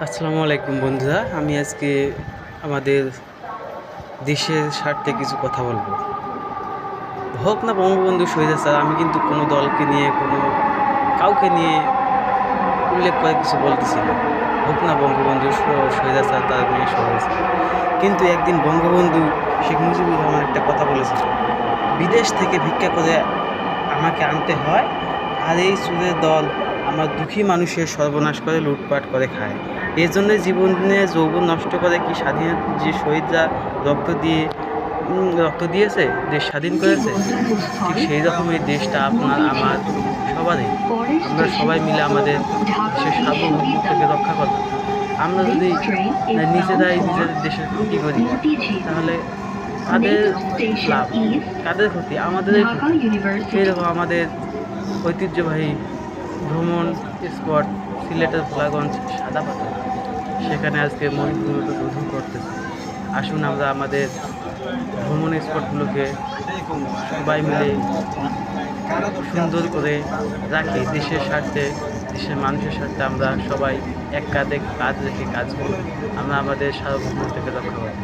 আসসালামু আলাইকুম বন্ধুরা, আমি আজকে আমাদের দেশের স্বার্থে কিছু কথা বলবো। হোক না বঙ্গবন্ধু শহীদ স্যার, আমি কিন্তু কোনো দলকে নিয়ে কাউকে নিয়ে উল্লেখ করে কিছু বলতেছি না। হোক না বঙ্গবন্ধু শহীদ স্যার, তার মেয়ে শহীদ স্যার, কিন্তু একদিন বঙ্গবন্ধু শেখ মুজিবুর রহমান একটা কথা বলেছিল, বিদেশ থেকে ভিক্ষা করে আমাকে আনতে হয়, আর এই চুরের দল আমার দুঃখী মানুষের সর্বনাশ করে, লুটপাট করে খায়। এর জন্য জীবনে যৌবন নষ্ট করে কি স্বাধীন যে শহীদরা রক্ত দিয়েছে, দেশ স্বাধীন করেছে, ঠিক সেই রকম এই দেশটা আপনার আমার সবারই। আমরা সবাই মিলে আমাদের দেশের সার্বভৌমত্বকে রক্ষা করব। আমরা যদি নিজেরাই নিজেদের দেশের ক্ষতি করি, তাহলে কাদের লাভ, কাদের ক্ষতি? আমাদেরই ক্ষতি। সেই রকম আমাদের ঐতিহ্যবাহী ভ্রমণ স্পট সিলেটের ভোলাগঞ্জ সাদা পাথর, সেখানে আজকে মহিলাগুলোকে দুধু করতেছে। আসুন আমরা আমাদের ভ্রমণ স্পটগুলোকে সবাই মিলে সুন্দর করে রাখি, দেশের স্বার্থে, দেশের মানুষের স্বার্থে আমরা সবাই এক কাঁধে কাঁধ রেখে কাজ করি। আমরা আমাদের সার্বভৌমত্বকে রক্ষা করি।